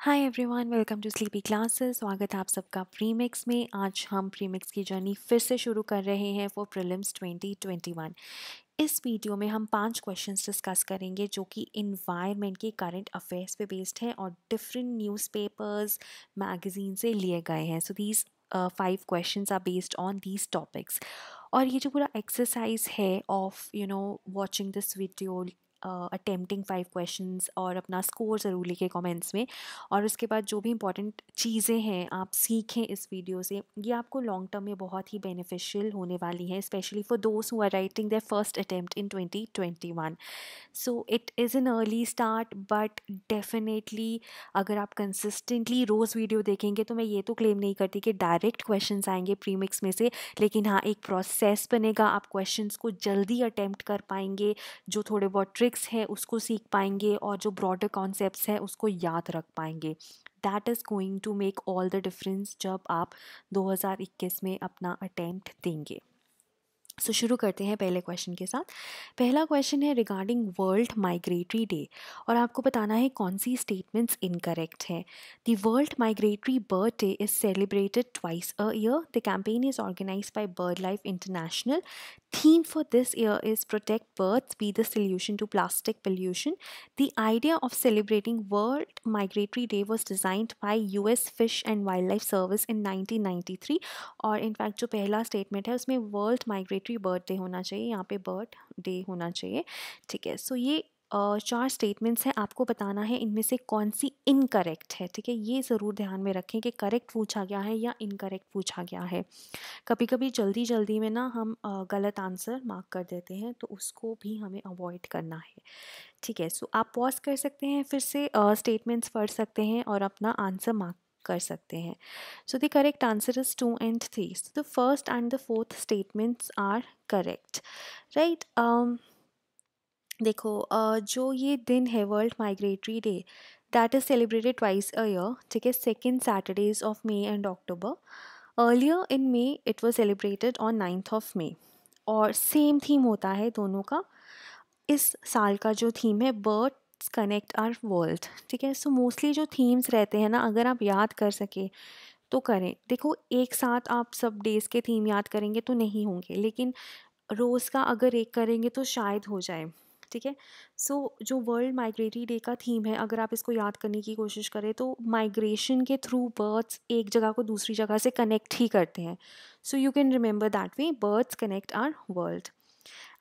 Hi everyone, welcome to Sleepy Classes. स्वागत है आप सबका प्रीमिक्स में। आज हम प्रीमिक्स की जर्नी फिर से शुरू कर रहे हैं फॉर प्रीलिम्स 2021। इस वीडियो में हम 5 क्वेश्चंस डिस्कस करेंगे जो कि इन्वायरमेंट के करंट अफेयर्स पे बेस्ड हैं और डिफरेंट न्यूज़पेपर्स मैगजीन से लिए गए हैं। So these 5 questions are based on these topics. और ये जो पूरा एक्सरसाइज है of watching this video, attempting 5 questions और अपना स्कोर ज़रूर लिखें कमेंट्स में। और उसके बाद जो भी इंपॉर्टेंट चीज़ें हैं आप सीखें इस वीडियो से, ये आपको लॉन्ग टर्म में बहुत ही बेनिफिशियल होने वाली हैं, specially for those who are writing their first attempt in 2021। So it is an early start, but definitely अगर आप कंसिस्टेंटली रोज़ वीडियो देखेंगे तो मैं ये तो क्लेम नहीं करती कि डायरेक्ट क्वेश्चंस आएंगे प्रीमिक्स में से, लेकिन हाँ एक प्रोसेस बनेगा। आप क्वेश्चंस को जल्दी अटेम्प्ट कर पाएंगे, जो थोड़े बहुत ट्रिक्स हैं उसको सीख पाएंगे और जो ब्रॉडर कॉन्सेप्ट्स हैं उसको याद रख पाएंगे। That is going to make all the difference जब आप 2021 में अपना अटेम्प्ट देंगे। सो शुरू करते हैं पहले क्वेश्चन के साथ। पहला क्वेश्चन है रिगार्डिंग वर्ल्ड माइग्रेटरी डे, और आपको बताना है कौन सी स्टेटमेंट्स इनकरेक्ट हैं। The World Migratory Bird Day is celebrated twice a year. The campaign is organised by Bird Life International. Theme for this year is Protect Birds, Be the Solution to Plastic Pollution. The idea of celebrating World Migratory Day was designed by US Fish and Wildlife Service in 1993. और in fact जो पहला statement है उसमें world Migratory Bird day होना चाहिए, यहाँ पे bird day होना चाहिए। ठीक है, सो ये 4 स्टेटमेंट्स हैं, आपको बताना है इनमें से कौन सी इनकरेक्ट है। ठीक है, ये ज़रूर ध्यान में रखें कि करेक्ट पूछा गया है या इनकरेक्ट पूछा गया है। कभी कभी जल्दी जल्दी में ना हम गलत आंसर मार्क कर देते हैं, तो उसको भी हमें अवॉइड करना है। ठीक है, सो आप पॉज कर सकते हैं, फिर से स्टेटमेंट्स पढ़ सकते हैं और अपना आंसर मार्क कर सकते हैं। So the correct answer is 2 and 3. So the first and the fourth statements are correct, right. देखो, जो ये दिन है World Migratory Day, that is celebrated twice a year. ठीक है, second Saturdays of May and October. Earlier in May it was celebrated on 9th of May, और same theme होता है दोनों का। इस साल का जो थीम है बर्ड्स कनेक्ट आवर वर्ल्ड। ठीक है, सो मोस्टली जो थीम्स रहते हैं ना, अगर आप याद कर सके तो करें। देखो, एक साथ आप सब डेज़ के थीम याद करेंगे तो नहीं होंगे, लेकिन रोज़ का अगर एक करेंगे तो शायद हो जाए। ठीक है, सो जो वर्ल्ड माइग्रेटरी डे का थीम है, अगर आप इसको याद करने की कोशिश करें तो माइग्रेशन के थ्रू बर्ड्स एक जगह को दूसरी जगह से कनेक्ट ही करते हैं। So you can remember that way, birds connect our world.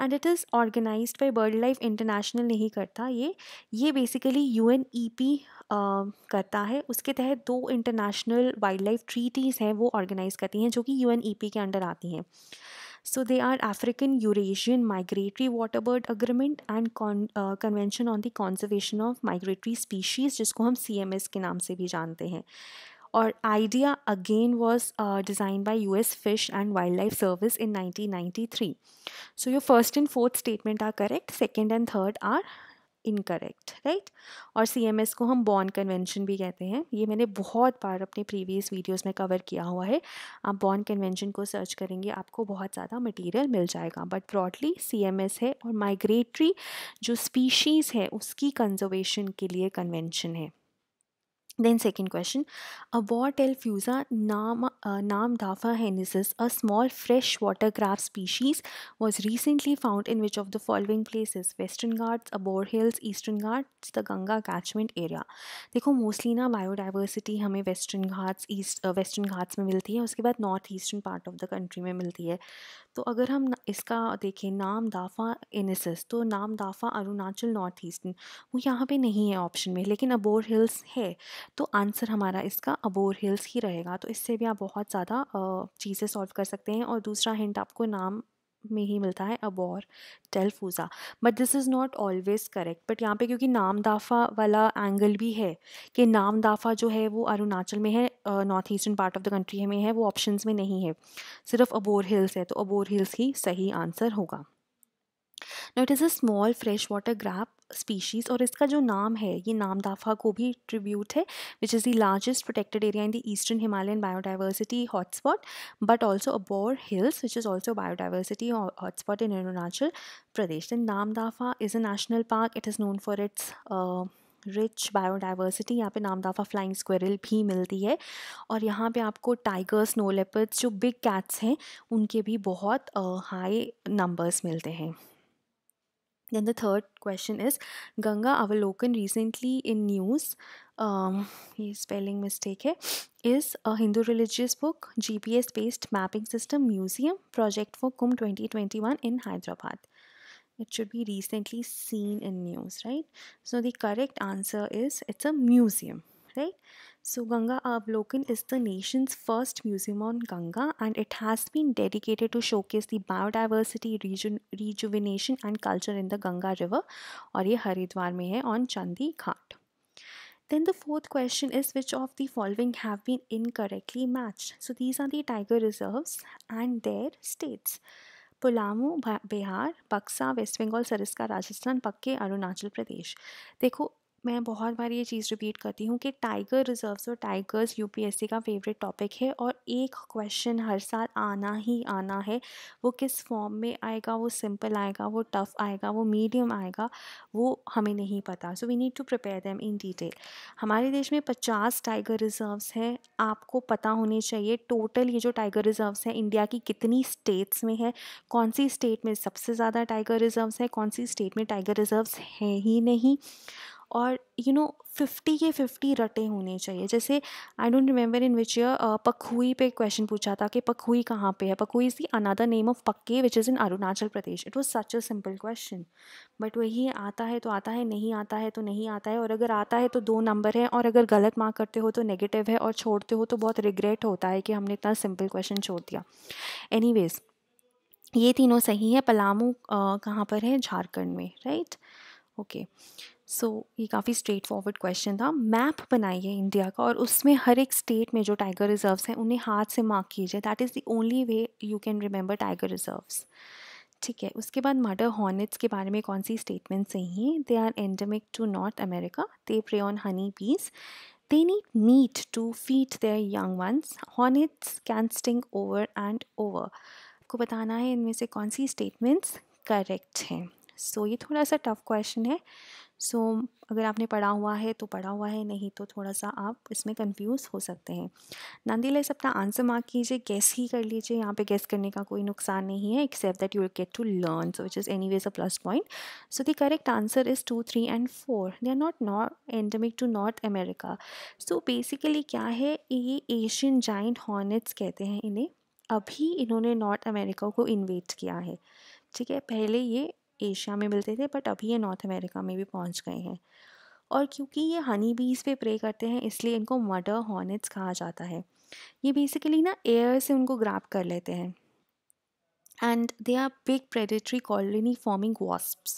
And it is organised by Bird Life International नहीं करता ये बेसिकली UNEP करता है। उसके तहत 2 इंटरनेशनल वाइल्ड लाइफ ट्रीटीज़ हैं वो ऑर्गेनाइज करती हैं, जो कि UNEP के अंडर आती हैं। So they are African Eurasian Migratory Waterbird Agreement and Convention on the Conservation of Migratory Species, जिसको हम CMS के नाम से भी जानते हैं। और idea again was designed by US Fish and Wildlife Service in 1993. So your first and fourth statement are correct, second and third are incorrect, right. और CMS को हम बॉर्न कन्वेंशन भी कहते हैं, ये मैंने बहुत बार अपने प्रीवियस वीडियोस में कवर किया हुआ है। आप बॉर्न कन्वेंशन को सर्च करेंगे आपको बहुत ज़्यादा मटेरियल मिल जाएगा, बट ब्रॉडली CMS है और माइग्रेटरी जो स्पीशीज़ है उसकी कंजर्वेशन के लिए कन्वेंशन है। Then second question, Abortelfusa namdafa hennisis, a small freshwater crab species, was recently found in which of the following places? Western Ghats, Abor Hills, Eastern Ghats, the Ganga catchment area. देखो, mostly ना biodiversity हमें western Ghats में मिलती है, उसके बाद north eastern part of the country में मिलती है। तो अगर हम इसका देखें नामदाफा इनिसिस, तो नामदाफा अरुणाचल नॉर्थ ईस्टर्न, वो यहाँ पे नहीं है ऑप्शन में, लेकिन अबोर हिल्स है, तो आंसर हमारा इसका अबोर हिल्स ही रहेगा। तो इससे भी आप बहुत ज़्यादा चीज़ें सॉल्व कर सकते हैं। और दूसरा हिंट आपको नाम में ही मिलता है, अबोर टेल्फूजा, but this is not always correct. But यहाँ पे क्योंकि नामदाफा वाला एंगल भी है कि नामदाफा जो है वो अरुणाचल में है, north eastern part of the country में है, वो ऑप्शंस में नहीं है, सिर्फ अबोर हिल्स है, तो अबोर हिल्स ही सही आंसर होगा। Now it is a small freshwater crab species, और इसका जो नाम है ये नामदाफा को भी ट्रिब्यूट है, which is the largest protected area in the eastern Himalayan biodiversity hotspot, but also Abor Hills, which is also a biodiversity hotspot in Arunachal Pradesh. Then Namdafa is a national park. It is known for its rich biodiversity, यहाँ पे Namdapha flying squirrel भी मिलती है, और यहाँ पे आपको tiger, snow leopards जो बिग कैट्स हैं उनके भी बहुत हाई नंबर्स मिलते हैं. Then the third question is Ganga Avalokan recently in news. ये spelling mistake है. Is a Hindu religious book, GPS based mapping system museum project for Kumbh 2021 in Hyderabad. It should be recently seen in news, right? So the correct answer is it's a museum, right? So Ganga Avlokan is the nation's first museum on Ganga, and it has been dedicated to showcase the biodiversity, rejuvenation and culture in the Ganga river, और ये हरिद्वार में है on Chandi Ghat. Then the fourth question is which of the following have been incorrectly matched? So these are the tiger reserves and their states. Palamu Bihar, बक्सा waste Bengal, Sariska Rajasthan, पक्के अरुणाचल प्रदेश. देखो मैं बहुत बार ये चीज़ रिपीट करती हूँ कि टाइगर रिजर्व्स और टाइगर्स यूपीएससी का फेवरेट टॉपिक है, और एक क्वेश्चन हर साल आना ही आना है. वो किस फॉर्म में आएगा, वो सिंपल आएगा, वो टफ़ आएगा, वो मीडियम आएगा, वो हमें नहीं पता. So we need to prepare them in detail. हमारे देश में 50 टाइगर रिजर्व्स हैं. आपको पता होने चाहिए टोटल ये जो टाइगर रिजर्व्स हैं इंडिया की कितनी स्टेट्स में है, कौन सी स्टेट में सबसे ज़्यादा टाइगर रिजर्व्स है, कौन सी स्टेट में टाइगर रिजर्व्स हैं ही नहीं, और 50 के 50 रटे होने चाहिए. जैसे I don't remember in which year Pakhui पे क्वेश्चन पूछा था कि पखुई कहाँ पे है. Pakhui is the another name of Pakke which is in Arunachal Pradesh. It was such a simple question, but वही आता है तो आता है, नहीं आता है तो नहीं आता है, और अगर आता है तो 2 नंबर है, और अगर गलत मार्क करते हो तो नेगेटिव है, और छोड़ते हो तो बहुत रिग्रेट होता है कि हमने इतना सिंपल क्वेश्चन छोड़ दिया. एनीवेज ये तीनों सही है. पलामू कहाँ पर है, झारखंड में, राइट. ओके, सो ये काफ़ी स्ट्रेट फॉरवर्ड क्वेश्चन था. मैप बनाइए इंडिया का, और उसमें हर एक स्टेट में जो टाइगर रिजर्व्स हैं उन्हें हाथ से मार्क कीजिए. That is the only way you can remember tiger reserves. ठीक है, उसके बाद मर्डर हॉर्नेट्स के बारे में कौन सी स्टेटमेंट सही है. They are endemic to North America. They prey on honey bees. They need meat to feed their young ones. Hornets can sting over and over. आपको बताना है इनमें से कौन सी स्टेटमेंट्स करेक्ट हैं. सो ये थोड़ा सा टफ क्वेश्चन है. सो अगर आपने पढ़ा हुआ है तो पढ़ा हुआ है, नहीं तो थोड़ा सा आप इसमें कंफ्यूज हो सकते हैं. नंदीलेस अपना आंसर मार्क कीजिए, गेस ही कर लीजिए. यहाँ पे गेस करने का कोई नुकसान नहीं है, except that you will get to learn, so which is anyways a plus point. So the correct answer is 2, 3 and 4. They are not endemic to North America. So basically क्या है, ये एशियन जाइंट हॉर्नेट्स कहते हैं इन्हें. अभी इन्होंने north America को InvIT किया है. ठीक है, पहले ये एशिया में मिलते थे, बट अभी ये नॉर्थ अमेरिका में भी पहुंच गए हैं. और क्योंकि ये हनी बीज पे प्रे करते हैं इसलिए इनको मर्डर हॉर्नेट्स कहा जाता है. ये बेसिकली ना एयर से उनको ग्रैब कर लेते हैं, and they are big predatory colony forming wasps.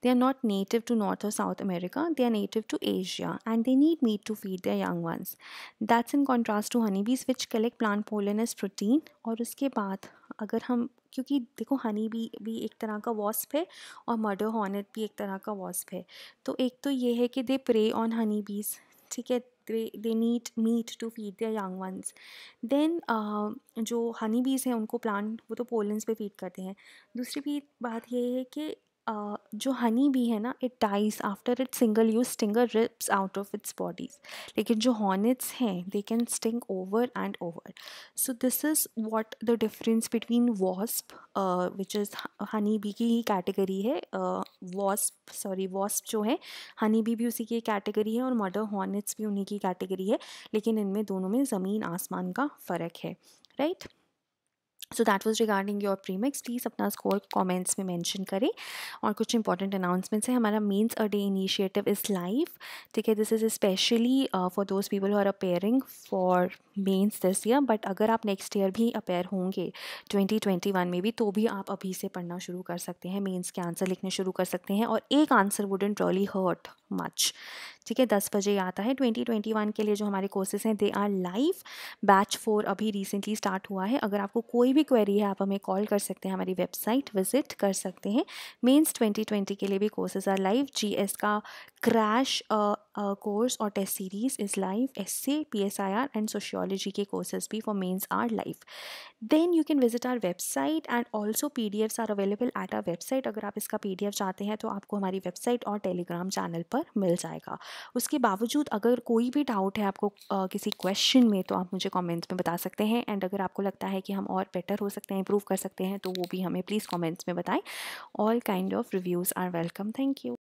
They are not native to North or South America, they are native to Asia, and they need meat to feed their young ones. That's in contrast to honeybees which collect plant pollen as protein. और उसके बाद अगर हम, क्योंकि देखो honey bee भी एक तरह का वॉस्प है और मर्डर हॉर्नेट भी एक तरह का वॉस्प है. तो एक तो ये है कि दे प्रे ऑन हनी बीज, ठीक है, they need meat to feed their young ones. Then जो हनी बीज हैं उनको प्लांट, वो तो पोलन्स पे फीड करते हैं. दूसरी भी बात ये है कि जो हनी बी है ना, it dies after it single use stinger rips out of its bodies. लेकिन जो हॉर्नेट्स हैं they can sting over and over. So this is what the difference between wasp, which is honey bee की ही category है. Wasp जो है honey bee भी उसी की कैटेगरी है, और मर्डर हॉर्नेट्स भी उन्हीं की कैटेगरी है, लेकिन इनमें दोनों में ज़मीन आसमान का फ़र्क है, right. So that was regarding your premix. Please अपना स्कोर कमेंट्स में मेंशन करें. और कुछ इंपॉर्टेंट अनाउंसमेंट्स है. हमारा mains a day initiative is live. ठीक है, this is specially for those people who are appearing for mains this year, but अगर आप नेक्स्ट ईयर भी अपेयर होंगे 2021 में भी, तो भी आप अभी से पढ़ना शुरू कर सकते हैं. मेंस के आंसर लिखने शुरू कर सकते हैं, और एक answer wouldn't really hurt much. ठीक है, 10 बजे आता है. 2021 के लिए जो हमारे कोर्सेज हैं दे आर लाइव. बैच 4 अभी रिसेंटली स्टार्ट हुआ है. अगर आपको कोई भी क्वेरी है आप हमें कॉल कर सकते हैं, हमारी वेबसाइट विजिट कर सकते हैं. मेंस 2020 के लिए भी कोर्सेज आर लाइव. जीएस का crash course or test series is live. Essay, PSIR and sociology के courses भी for mains are live. Then you can visit our website and also PDFs are available at our website. अगर आप इसका PDF चाहते हैं तो आपको हमारी वेबसाइट और टेलीग्राम चैनल पर मिल जाएगा. उसके बावजूद अगर कोई भी डाउट है आपको किसी क्वेश्चन में, तो आप मुझे कमेंट्स में बता सकते हैं. एंड अगर आपको लगता है कि हम और बेटर हो सकते हैं, इम्प्रूव कर सकते हैं, तो वो भी हमें प्लीज़ कमेंट्स में बताएं. All kind of reviews are welcome. Thank you.